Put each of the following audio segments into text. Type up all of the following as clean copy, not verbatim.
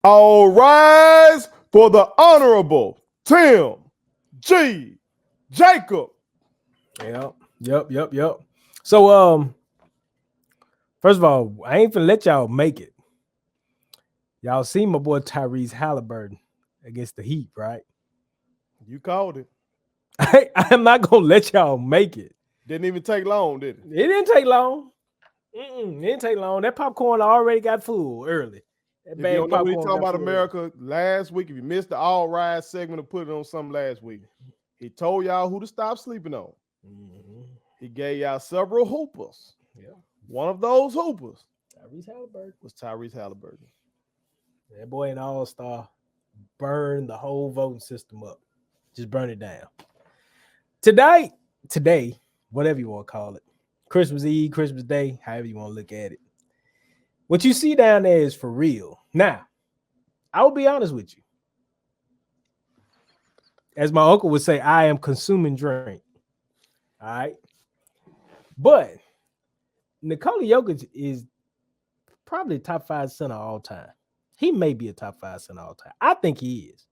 All rise for the Honorable Tim G. Jacob. Yep. So, first of all, I ain't finna let y'all make it. Y'all seen my boy Tyrese Halliburton against the Heat, right? You called it. I'm not gonna let y'all make it. Didn't even take long, did it? It didn't take long. It didn't take long. That popcorn already got full early. That If you bag don't of know what he's popcorn talking got about full early. America last week, if you missed the All Rise segment or put it on something last week, he told y'all who to stop sleeping on. Mhm. He gave y'all several hoopers. Yeah. One of those hoopers Tyrese Halliburton. was Tyrese Halliburton. That boy an all-star. Burned the whole voting system up. Just burn it down. Today, whatever you want to call it, Christmas Eve, Christmas Day, however you want to look at it. What you see down there is for real. Now, I will be honest with you. As my uncle would say, I am consuming drink. All right. But Nikola Jokic is probably top 5 center all time. He may be a top 5 center all time. I think he is.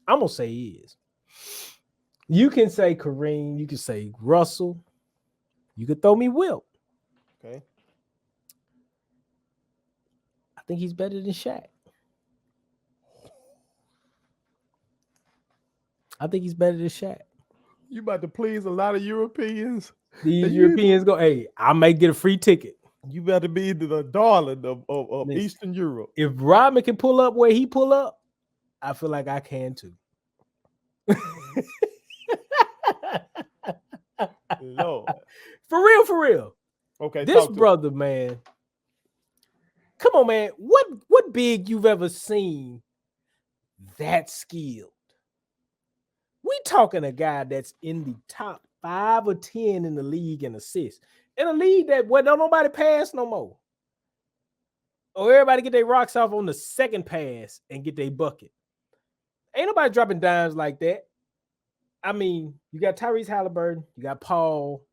I'm gonna say he is. You can say Kareem, you can say Russell, you could throw me Wilt. Okay. I think he's better than Shaq. I think he's better than Shaq. You about to please a lot of Europeans. These You- Europeans go, hey, I may get a free ticket. You better be the darling of Listen. Eastern Europe. If Rodman can pull up where he pull up, I feel like I can too. Lord. For real. Okay, This talk to brother, man. Come on, man. What big you've ever seen that skilled? We talking a guy that's in the top 5 or 10 in the league in assists. In a league that where don't nobody pass no more. Or everybody get their rocks off on the second pass and get their bucket. Ain't nobody dropping dimes like that. I mean, you got Tyrese Halliburton, you got Paul,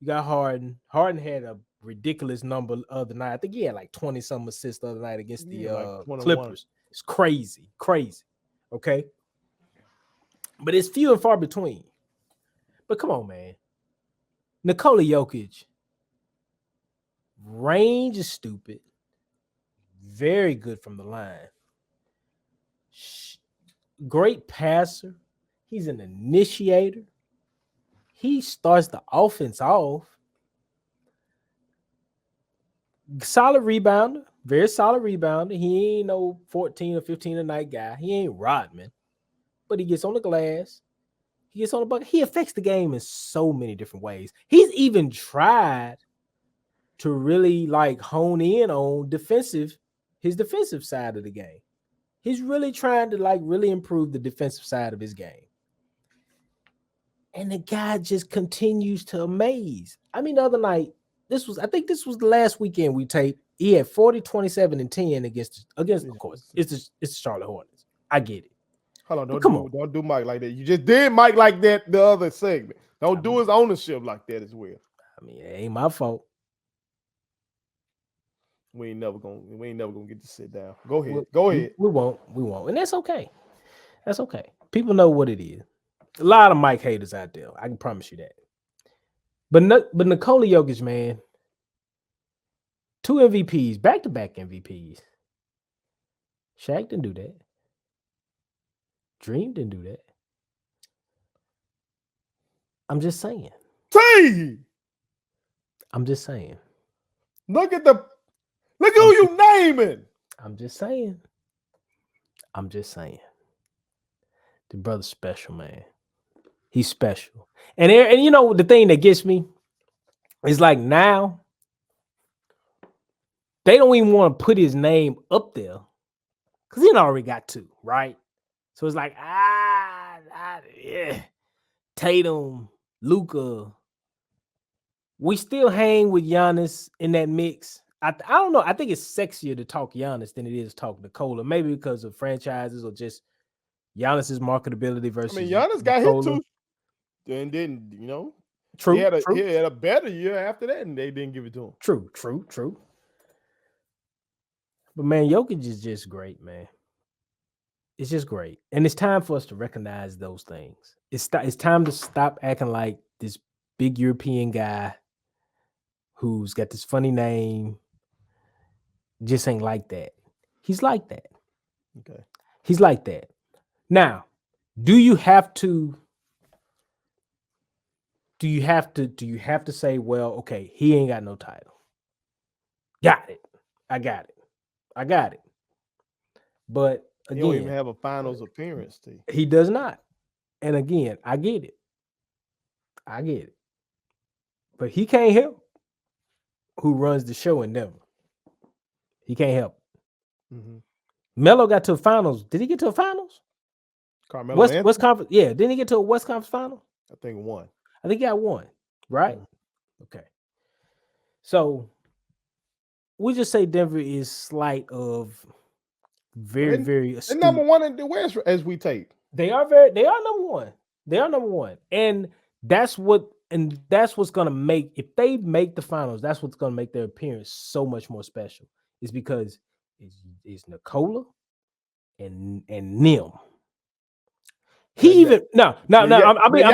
you got Harden. Harden had a ridiculous number the other night. I think he had like 20-some assists the other night against the like 21. Clippers. It's crazy. Okay. But it's few and far between. But come on, man. Nikola Jokic. Range is stupid. Very good from the line. Great passer. He's an initiator. He starts the offense off. Solid rebounder. Very solid rebounder. He ain't no 14 or 15 a night guy. He ain't Rodman. But he gets on the glass. He gets on the bucket. He affects the game in so many different ways. He's even tried to really like hone in on his defensive side of the game. He's really trying to like really improve the defensive side of his game. And the guy just continues to amaze. I mean, the other night, I think this was the last weekend we taped. He had 40, 27, and 10 against of course, it's the Charlotte Hornets. I get it. Hold on, don't do Mike like that. You just did Mike like that the other segment. Don't do his ownership like that as well. I mean, it ain't my fault. We ain't never gonna get to sit down. Go ahead. We won't. And that's okay. That's okay. People know what it is. A lot of Mike haters out there. I can promise you that. But Nikola Jokic, man, 2 MVPs, back-to-back MVPs. Shaq didn't do that. Dream didn't do that. I'm just saying. I'm just saying. Look at who you naming. I'm just saying. The brother's special, man. He's special. And you know the thing that gets me is like now they don't even want to put his name up there because he already got 2, right? So it's like yeah. Tatum, Luka. We still hang with Giannis in that mix. I don't know. I think it's sexier to talk Giannis than it is to talk Nikola. Maybe because of franchises or just Giannis's marketability versus. I mean, Giannis got hit too, and then True. He had a better year after that, and they didn't give it to him. True. But man, Jokic is just great, man. It's just great, and it's time for us to recognize those things. It's time to stop acting like this big European guy who's got this funny name just ain't like that. He's like that. Okay. He's like that. Now, do you have to say, well, okay, he ain't got no title. Got it. I got it. I got it. But He don't even again, have a finals appearance, T. he does not. And again, I get it. I get it. But he can't help who runs the show in Denver. He can't help. Mm-hmm. Melo got to the finals. Did he get to the finals? Carmelo Anthony? West Conference. Yeah, didn't he get to a West Conference final? I think one. I think he got one, right? Okay. So we just say Denver is slight of very, very They're astute. number one in the West as we tape. They are number one. They are number one. And that's what's gonna make, if they make the finals, that's what's gonna make their appearance so much more special. Is because it's Nikola and Nim. I'm being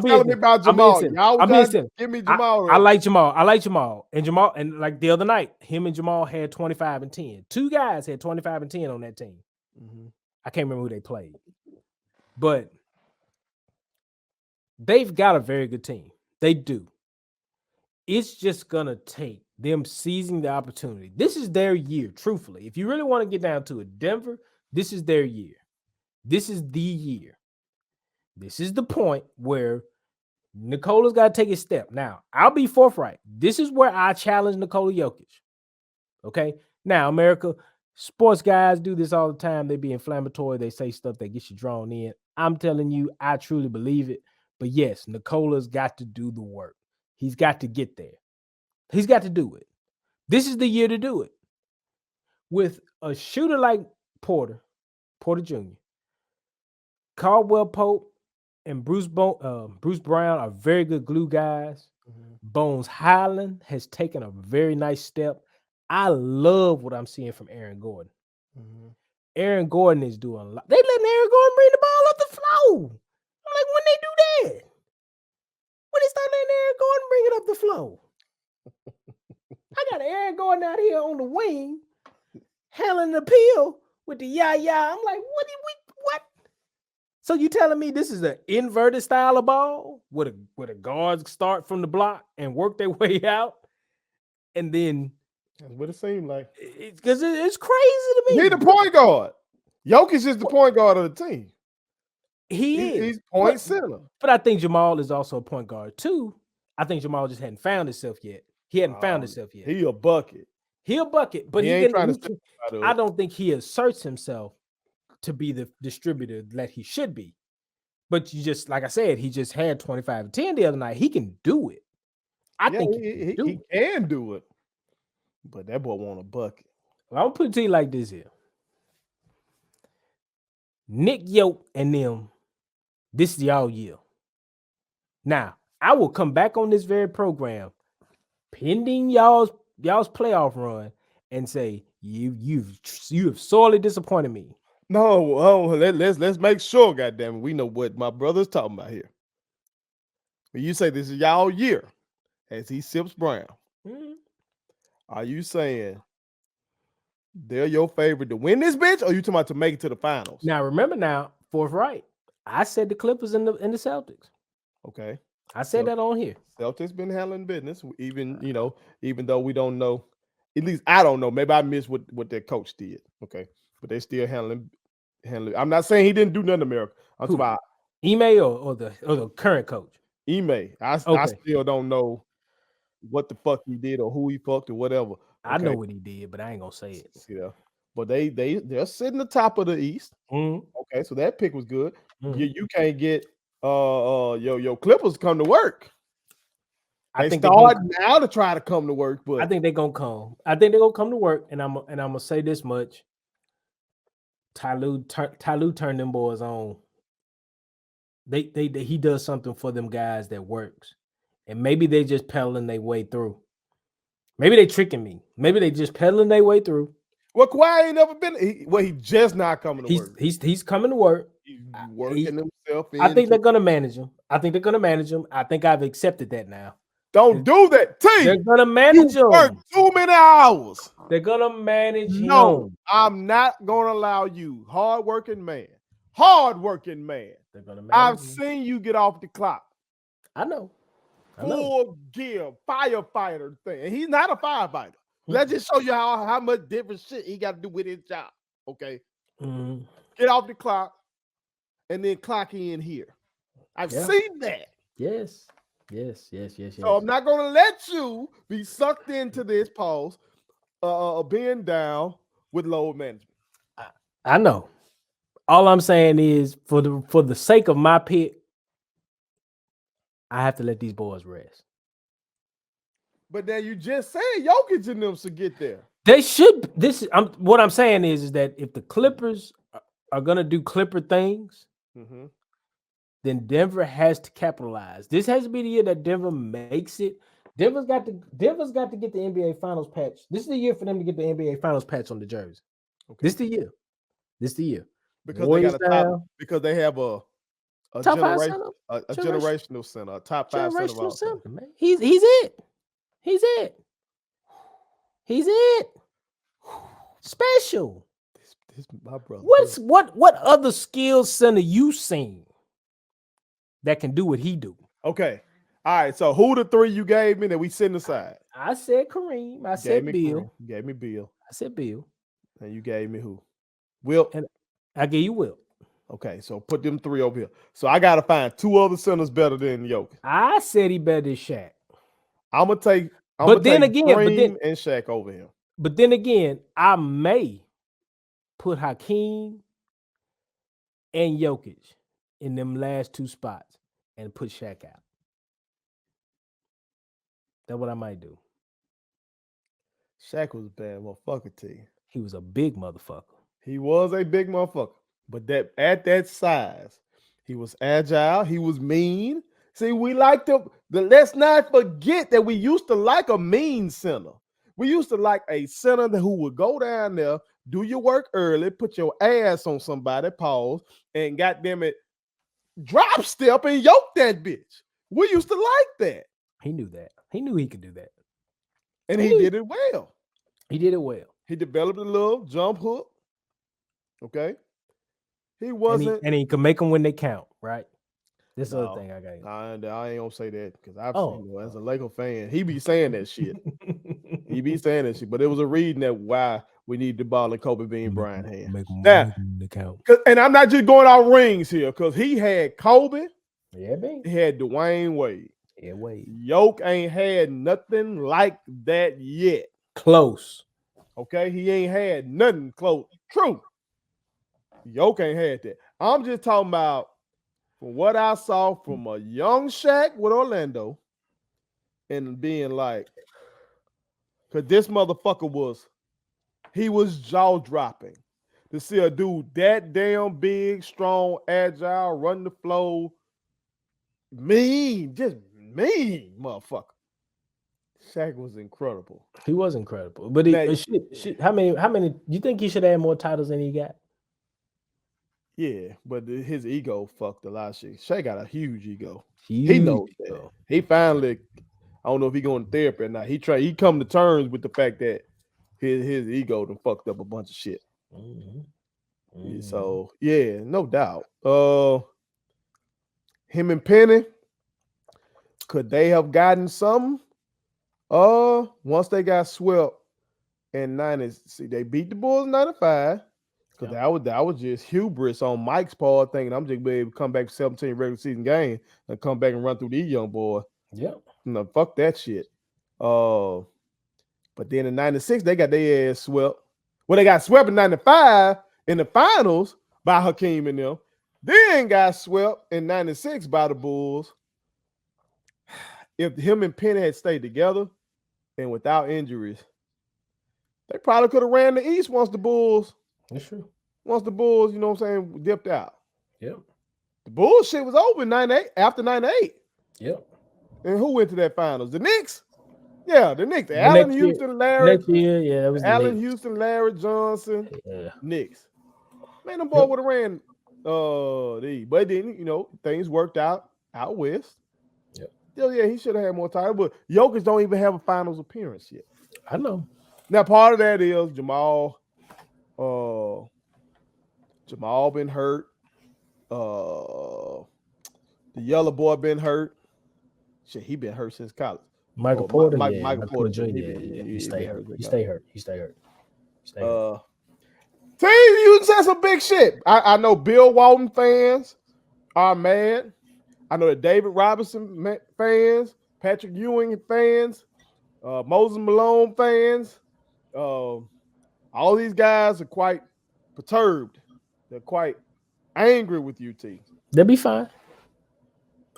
telling me about Jamal. Y'all was trying to give me Jamal. I like Jamal. And Jamal, and like the other night, him and Jamal had 25 and 10. Two guys had 25 and 10 on that team. Mm-hmm. I can't remember who they played. But they've got a very good team. They do. It's just gonna take them seizing the opportunity. This is their year, truthfully. If you really want to get down to it, Denver, this is their year. This is the year. This is the point where Nikola's got to take a step. Now, I'll be forthright. This is where I challenge Nikola Jokic. Okay? Now, America, sports guys do this all the time. They be inflammatory. They say stuff that gets you drawn in. I'm telling you, I truly believe it. But yes, Nikola's got to do the work. He's got to get there. He's got to do it. This is the year to do it. With a shooter like Porter Jr., Caldwell Pope, and Bruce Brown are very good glue guys. Mm-hmm. Bones Highland has taken a very nice step. I love what I'm seeing from Aaron Gordon. Mm-hmm. Aaron Gordon is doing a lot. They letting Aaron Gordon bring the ball up the floor. I'm like, when they do that? When they start letting Aaron Gordon bring it up the floor? I got Aaron Gordon out here on the wing, handling the peel with the I'm like, what? So you telling me this is an inverted style of ball where the guards start from the block and work their way out, and then that's what it seemed like. Because it's crazy to me. He's the point guard. Jokic is the point guard of the team. He's point center. But I think Jamal is also a point guard too. I think Jamal just hadn't found himself yet. He hadn't found himself yet. He a bucket. But he ain't trying to. I don't think he asserts himself to be the distributor that he should be. But you just, like I said, he just had 25 and 10 the other night. He can do it. I think he can do it. But that boy want a bucket. Well, I'm gonna put it to you like this here. Nick Yoke and them, this is y'all year. Now, I will come back on this very program, pending y'all's playoff run, and say you have sorely disappointed me. No, let's make sure, goddamn it, we know what my brother's talking about here. When you say this is y'all year, as he sips Brown, are you saying they're your favorite to win this bitch, or are you talking about to make it to the finals? Now, remember forthright, I said the Clippers and the Celtics. Okay, I said that on here. Celtics been handling business, even though we don't know. At least I don't know. Maybe I missed what their coach did. Okay, but they still handling. I'm not saying he didn't do nothing, America. I'm talking about Ime or the current coach. Ime. I still don't know what the fuck he did or who he fucked or whatever. Okay? I know what he did, but I ain't gonna say it. Yeah, but they're sitting the top of the East. Mm-hmm. Okay, so that pick was good. Mm-hmm. You can't get your Clippers come to work. I think start now to try to come to work, but I think they're gonna come. I think they're gonna come to work, and I'm gonna say this much. Tyloo turned them boys on. He does something for them guys that works, and maybe they just peddling their way through. Maybe they tricking me. Maybe they just peddling their way through. Well, Kawhi ain't never been. He just not coming to work. He's coming to work. He's working himself I think into. they're gonna manage him. I think I've accepted that now. Don't do that. They're T. gonna You manage work him. too many hours. They're gonna manage No, him. I'm not gonna allow you, hardworking man. They're gonna I've manage him. seen you get off the clock. I know. Full gear, firefighter thing. And he's not a firefighter. That just show you how much different shit he got to do with his job. Okay. Mm-hmm. Get off the clock and then clock in here. I've seen that. Yes. So I'm not gonna let you be sucked into this pause, being down with load management. I know. All I'm saying is for the sake of my pick, I have to let these boys rest. But then you just said Jokic and them should get there. They should. What I'm saying is that if the Clippers are gonna do Clipper things, then Denver has to capitalize. This has to be the year that Denver makes it. Denver's got to get the NBA Finals patch. This is the year for them to get the NBA Finals patch on the jersey. Okay. This is the year. Because Warriors they got because they have a generational center, a top 5 center. Man. He's it. He's it. Special. This my brother. What other skill center you seen that can do what he do? Okay. All right. So who the 3 you gave me that we sitting aside? I said Kareem. I said Bill. You gave me Bill. I said Bill. And you gave me who? Will. And I gave you Will. Okay, so put them 3 over here. So I gotta find 2 other centers better than Jokic. I said he better than Shaq. I'm gonna take Kareem and Shaq over him. But then again, I may put Hakeem and Jokic in them last 2 spots and put Shaq out. That's what I might do. Shaq was a bad motherfucker, T. He was a big motherfucker. He was a big motherfucker. But that at that size, he was agile. He was mean. See, we like let's not forget that we used to like a mean center. We used to like a center who would go down there, do your work early, put your ass on somebody, pause, and goddamn it, drop step and yoke that bitch. We used to like that. He knew that. He knew he could do that. And he did it well. He did it well. He developed a little jump hook. Okay. He wasn't. And he can make them when they count, right? This is the other thing I got. I ain't gonna say that because I've seen, as a Laker fan, he be saying that shit. He be saying that shit. But it was a reading that why we need the ball in Kobe Bean Bryant hand. Make them count. And I'm not just going out rings here because he had Kobe. Yeah, man. He had Dwayne Wade. Yeah, Wade. Yoke ain't had nothing like that yet. Close. Okay, he ain't had nothing close. True. Yoke ain't had that. I'm just talking about from what I saw from a young Shaq with Orlando and being like, because this motherfucker was jaw dropping to see a dude that damn big, strong, agile, run the flow, just mean motherfucker. Shaq was incredible. He was incredible. But how many you think he should have more titles than he got? Yeah, but his ego fucked a lot of shit. Shaq got a huge ego. He knows that. He finally, I don't know if he going to therapy or not. He come to terms with the fact that his ego done fucked up a bunch of shit. Mm-hmm. So yeah, no doubt. Him and Penny, could they have gotten something? Once they got swept in 90s, see, they beat the Bulls in 95. Because that was just hubris on Mike's part, thinking I'm just be able to come back to 17 regular season game and come back and run through these young boys. Yeah. No, fuck that shit. But then in 96, they got their ass swept. Well, they got swept in 95 in the finals by Hakeem and them. Then got swept in 96 by the Bulls. If him and Penny had stayed together and without injuries, they probably could have ran the East once the Bulls. That's true. Once the Bulls, you know what I'm saying, dipped out. Yep. The Bulls shit was over in 98, after 98. Yep. And who went to that finals? The Knicks? Yeah, the Knicks. The Allen Houston, Larry, next year, yeah, that was the Allen Knicks. Houston, Larry Johnson, Yeah. Knicks. Man, them boy Yep. would have ran but then things worked out west. Yep. Still, yeah, he should have had more time. But Jokic don't even have a finals appearance yet. I know. Now, part of that is Jamal been hurt. The yellow boy been hurt. Shit, he been hurt since college. Michael Porter, Michael Porter Jr. Jr. He stay hurt. He stay hurt. Team, you said some big shit. I know Bill Walton fans are mad. I know the David Robinson fans, Patrick Ewing fans, Moses Malone fans. All these guys are quite perturbed. They're quite angry with UT. They'll be fine.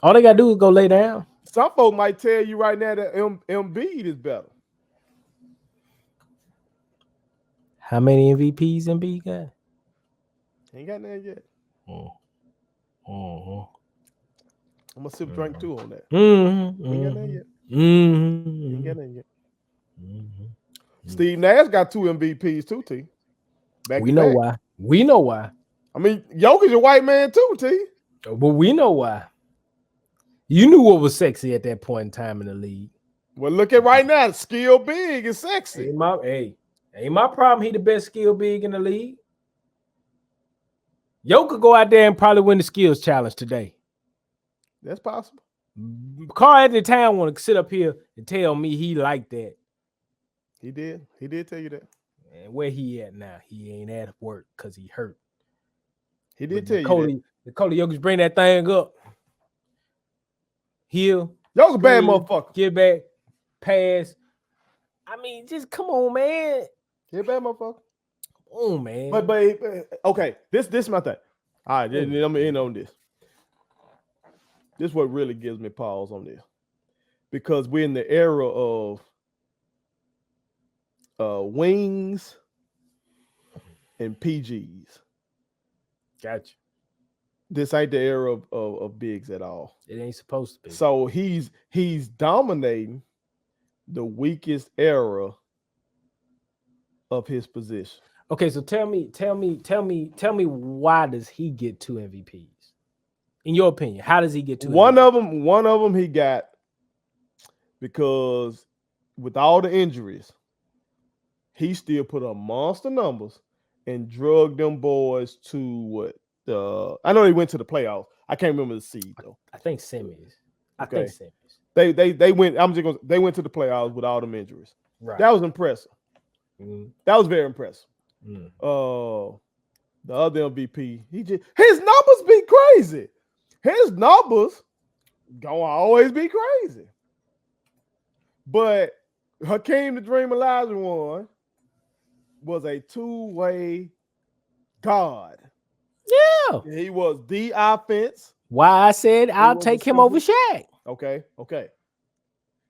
All they gotta do is go lay down. Some folks might tell you right now that Embiid is better. How many MVPs Embiid got? Ain't got that yet. Mm-hmm. I'm gonna sip drink too on that. Mm-hmm. Ain't got that yet. Mm-hmm. Ain't got that yet. Mm-hmm. Steve Nash got 2 MVPs too, T. We know why. We know why. I mean, Jokic a white man too, T. But we know why. You knew what was sexy at that point in time in the league. Well, look at right now. Skill big is sexy. Ain't my problem. He the best skill big in the league. Yo could go out there and probably win the skills challenge today. That's possible. Carl Anthony Town want to sit up here and tell me he liked that. He did. He did tell you that. And where he at now? He ain't at work because he hurt. He did tell you that. Nikola Jokic bring that thing up. Heal. Y'all's a bad motherfucker. Get back. Pass. I mean, just come on, man. You're a bad motherfucker. Come on, man. But okay, this is my thing. All right, I'm gonna end on this. This is what really gives me pause on this. Because we're in the era of wings and PGs. Gotcha. This ain't the era of bigs at all. It ain't supposed to be. So he's dominating the weakest era of his position. Okay, so tell me why does he get 2 MVPs? In your opinion, how does he get 2 One MVPs? one of them he got because with all the injuries, he still put up monster numbers and drugged them boys to what? I know they went to the playoffs. I can't remember the seed though. I think semis. Okay. I think semis. They went. They went to the playoffs with all them injuries. Right. That was impressive. Mm-hmm. That was very impressive. Mm. The other MVP, his numbers be crazy. His numbers gonna always be crazy. But Hakeem the Dream Olajuwon was a two-way god. Yeah. He was the offense. Why I said I'll take him over Shaq. Okay.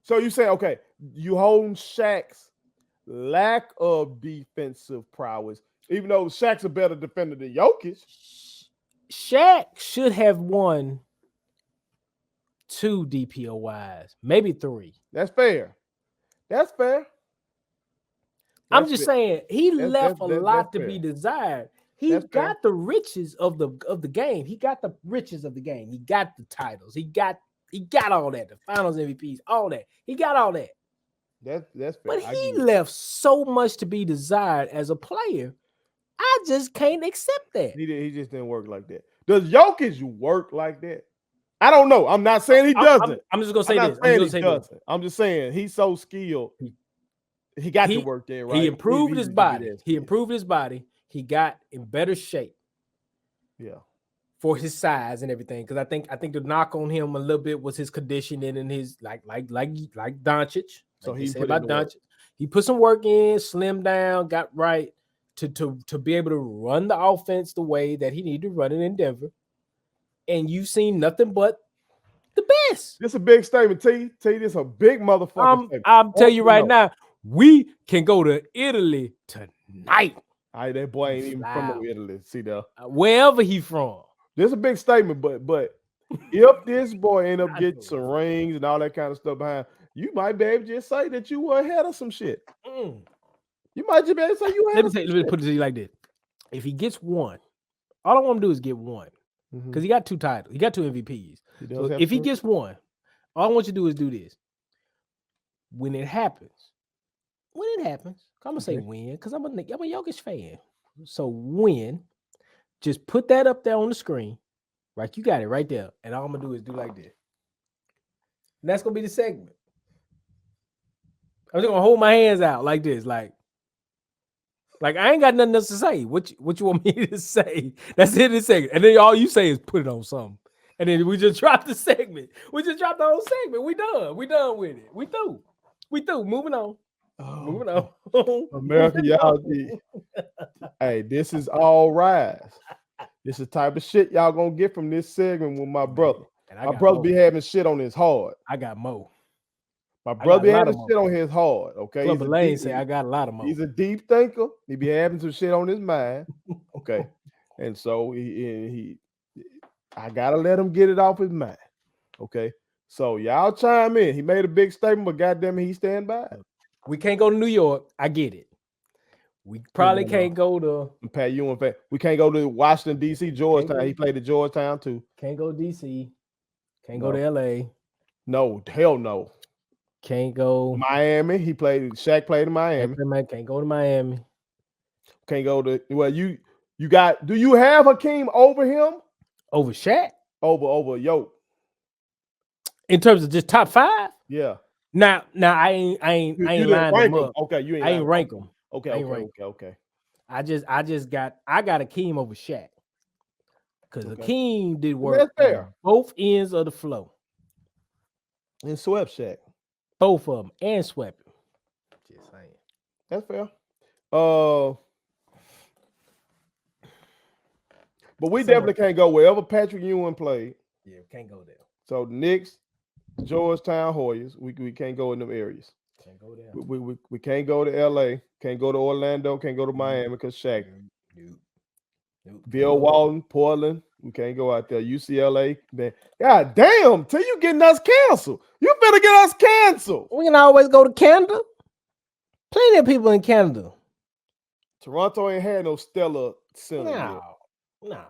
So you say, okay, you holding Shaq's lack of defensive prowess, even though Shaq's a better defender than Jokic. Shaq should have won 2 DPOYs, maybe 3. That's fair. I'm just saying he left a lot to be desired. He got the riches of the game. He got the riches of the game. He got the titles. He got all that. The finals MVPs, all that. He got all that. That's fair. But he left so much to be desired as a player. I just can't accept that. He just didn't work like that. Does Jokic work like that? I don't know. I'm not saying he doesn't. I'm just gonna say this. I'm just saying he's so skilled. He got to work there, right? He improved his body. He improved his body. He got in better shape. Yeah. For his size and everything. Because I think the knock on him a little bit was his conditioning and his like Doncic. So like he said put about Doncic. He put some work in, slimmed down, got right to be able to run the offense the way that he needed to run it in Denver. And you've seen nothing but the best. This is a big statement, T. This is a big motherfucker. I'm telling you right now, we can go to Italy tonight. That boy ain't even from Italy. See there. Wherever he from. This is a big statement, but if this boy end up getting some rings and all that kind of stuff behind, you might be able to just say that you were ahead of some shit. Mm. You might just be able to say you ahead Let me of say, some let me shit. put it to you like this: if he gets one, all I want him to do is get one, because he got 2 titles, he got 2 MVPs. He does So have if he to- gets one, all I want you to do is do this. When it happens, I'm gonna say Okay. when, because I'm a Jokic fan. So when, just put that up there on the screen, right? You got it right there, and all I'm gonna do is do like this, and that's gonna be the segment. I'm just gonna hold my hands out like this, like I ain't got nothing else to say. What you want me to say? That's it in the segment, and then all you say is put it on something, and then we just drop the segment. We just dropped the whole segment. We done. We done with it. We through. We through. Moving on. Oh, Moving on. America, Moving y'all. on. Hey, this is all rise. This is the type of shit y'all gonna get from this segment with my brother. And I My got brother more. be having shit on his hard. I got more. My got brother a be lot having of shit more. on his hard. Okay, Clubber Lane say I got a lot of more. he's a deep thinker. He be having some shit on his mind. Okay, and so I gotta let him get it off his mind. Okay, so y'all chime in. He made a big statement, but goddamn it, he stand by it. We can't go to New York. I get it. We probably can't go to Pat, you and Pat. We can't go to Washington, D.C., Georgetown. He played at Georgetown too. Can't go DC. Can't No. go to LA. No, hell no. Can't go Miami. Shaq played in Miami. Can't go to Miami. Can't go to you got do you have Hakeem over him? Over Shaq? Over Yoke. In terms of just top 5? Yeah. Now I ain't You didn't lined rank them him. up. Okay, you ain't I ain't rank them. Okay. I got Hakeem over Shaq. Because Okay. Hakeem did And work that's fair. on both ends of the flow. And swept Shaq. Both of them. And swept him. Just saying. That's fair. But we definitely can't go wherever Patrick Ewing played. Yeah, can't go there. So the Knicks, Georgetown, Hoyas, we can't go in them areas. Can't go there. We can't go to LA, can't go to Orlando, can't go to Miami because Shaq. Nope. Bill Walton, Portland, we can't go out there. UCLA, man. God damn, till you getting us canceled. You better get us canceled. We can always go to Canada. Plenty of people in Canada. Toronto ain't had no stellar center yet. No.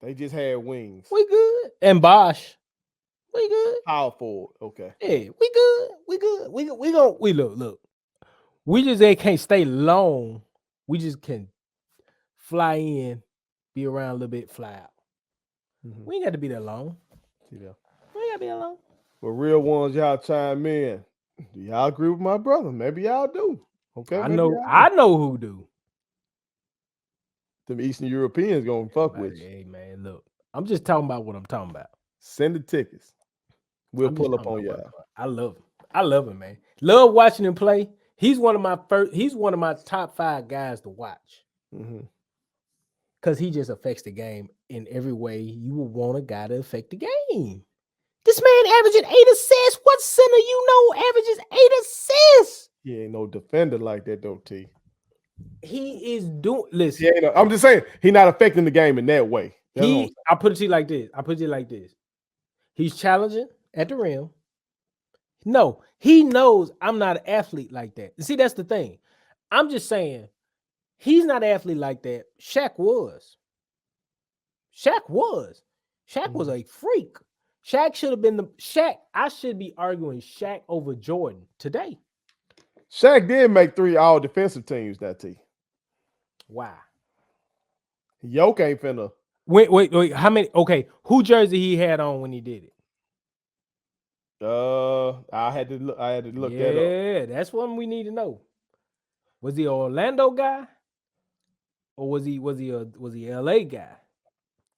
They just had wings. We good. And Bosch. We good. Power forward. Okay. Yeah, we good. We look. We just can't stay long. We just can fly in, be around a little bit, fly out. Mm-hmm. We ain't got to be that long. See that? We ain't got to be that long. But real ones, y'all chime in. Do y'all agree with my brother? Maybe y'all do. Okay. I know who do. Them Eastern Europeans gonna fuck with you. Hey man, look. I'm just talking about what I'm talking about. Send the tickets. We'll pull up on y'all. I love him, man. Love watching him play. He's one of my top 5 guys to watch. Mm-hmm. Because he just affects the game in every way you would want a guy to affect the game. This man averaging 8 assists. What center you know averages 8 assists? He ain't no defender like that, though, T. He is doing. Listen, I'm just saying he's not affecting the game in that way. I put it to you like this. He's challenging at the rim. No, he knows I'm not an athlete like that. See, that's the thing. I'm just saying he's not an athlete like that. Shaq was. Shaq was a freak. Shaq should have been I should be arguing Shaq over Jordan today. Shaq did make 3 all defensive teams that T. Why? Yoke ain't finna. Wait. How many? Okay, who jersey he had on when he did it? I had to look that up. Yeah, that's one we need to know. Was he an Orlando guy, or was he a LA guy?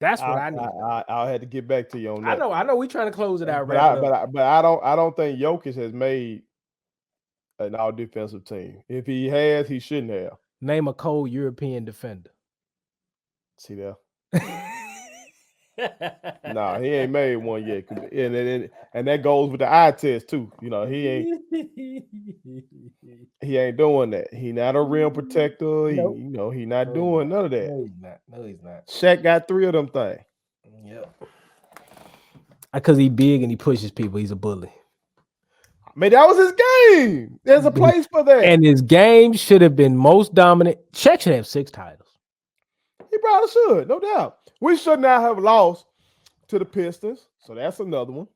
That's what I need. I'll have to get back to you on that. I know. We trying to close it out, but I don't think Jokic has made an all defensive team. If he has, he shouldn't have. Name a cold European defender. See there? Nah, he ain't made one yet. And that goes with the eye test too. You know, he ain't doing that. He not a rim protector. Nope. He not doing none of that. No, he's not. Shaq got 3 of them things. Yep. Because he big and he pushes people. He's a bully. mean, that was his game. There's a place for that. And his game should have been most dominant. Shaq should have 6 titles. He probably should, no doubt. We should not have lost to the Pistons, so that's another one.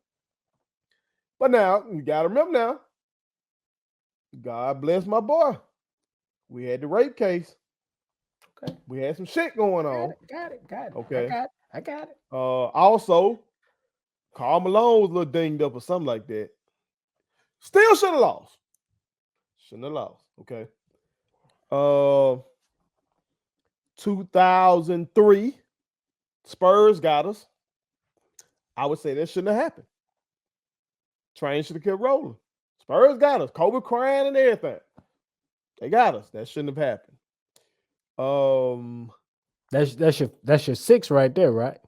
But now, you got to remember now, God bless my boy. We had the rape case. Okay. We had some shit going on. Got it. Okay. I got it. Also, Karl Malone was a little dinged up or something like that. Still should have lost. Shouldn't have lost. Okay. 2003, Spurs got us. I would say that shouldn't have happened. Train should have kept rolling. Spurs got us. Kobe crying and everything. They got us. That shouldn't have happened. That's your 6 right there, right?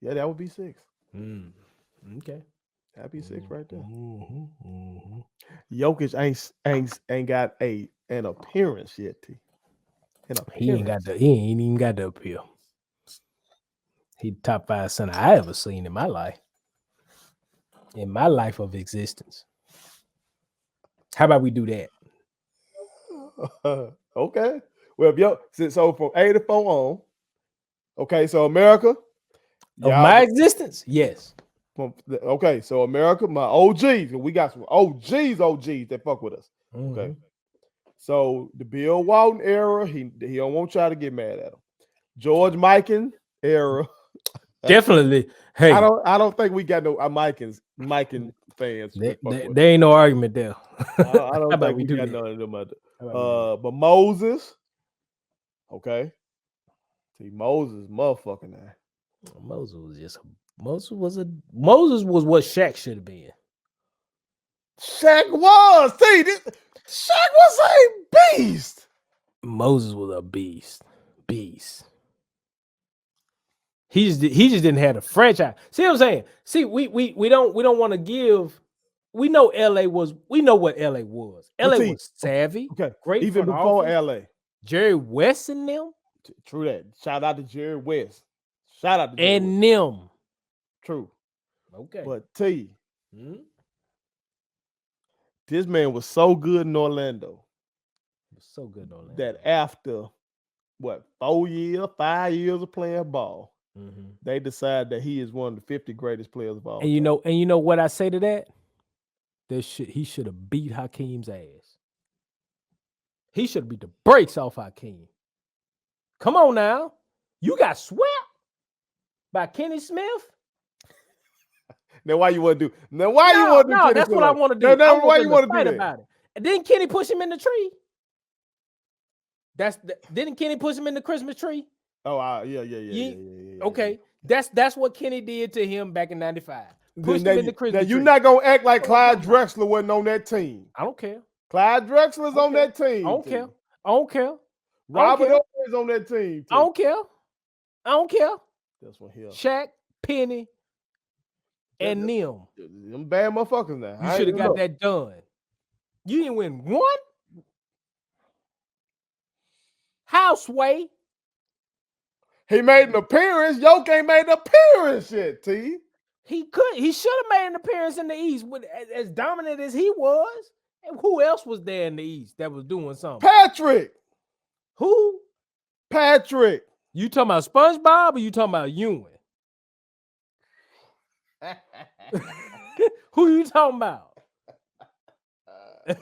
Yeah, that would be 6. Okay. That'd be 6 right there. Jokic ain't got an appearance yet, T. He ain't even got the appeal. He the top 5 center I ever seen in my life. In my life of existence. How about we do that? Okay. Well, so from 84 on. Okay, so America. Of my existence? Yes. Okay, so America, my OGs. We got some OGs that fuck with us. Okay. So the Bill Walton era, he don't want y'all to get mad at him. George Mikan era. Definitely. Hey, I don't think we got no Mikan fans. There ain't no argument there. I don't think we got none of them. But Moses. Okay. See, Moses, motherfucking that. Moses was what Shaq should have been. Shaq was. See, Shaq was a beast. Moses was a beast. He just didn't have the franchise. See what I'm saying? See, we don't want to give. We know what LA was. LA was savvy. Okay, great. Even before LA. Jerry West and them. True that. Shout out to Jerry West. Shout out to Jerry and West. Them. True. Okay. But T, this man was so good in Orlando. That after 5 years of playing ball, they decided that he is one of the 50 greatest players of all time. And you know what I say to that? He should have beat Hakeem's ass. He should have beat the brakes off Hakeem. Come on now. You got swept by Kenny Smith? Now why you want to do? Now why you want to do? No, that's what I want to do. Now why you want to do that? About it. And then Kenny push him in the tree. Didn't Kenny push him in the Christmas tree? Oh, yeah. Okay, that's what Kenny did to him back in '95. Pushed him in the Christmas tree. Now you're not gonna act like Clyde Drexler wasn't on that team. I don't care. Clyde Drexler's on that team. I don't care. Robert Ory is on that team. I don't care. That's what here. Shaq, Penny, and them. Them bad motherfuckers now. You should have got that done. You didn't win one? Houseway. He made an appearance. Yoke ain't made an appearance yet, T. He should have made an appearance in the East with as dominant as he was. And who else was there in the East that was doing something? Patrick. Who? Patrick. You talking about SpongeBob or you talking about Ewing? Who you talking about? Who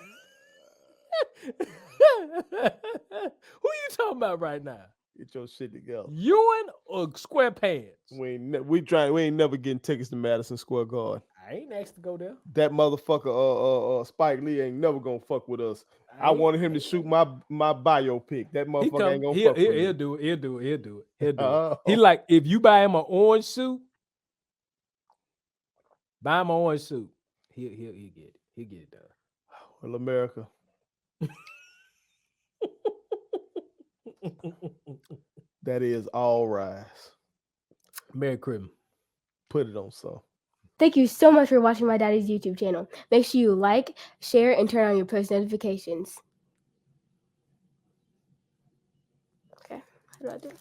you talking about right now? Get your shit together. Ewing or SquarePants? We ain't never getting tickets to Madison Square Garden. I ain't asked to go there. That motherfucker, Spike Lee ain't never gonna fuck with us. I wanted him to shoot my biopic. That motherfucker ain't gonna fuck with me. He'll do it. He like, if you buy him an orange suit, buy him an orange suit. He'll get it. He'll get it done. Well, America. That is all rise. Merry Christmas. Put it on so. Thank you so much for watching my daddy's YouTube channel. Make sure you like, share, and turn on your post notifications. Okay, how do I do it?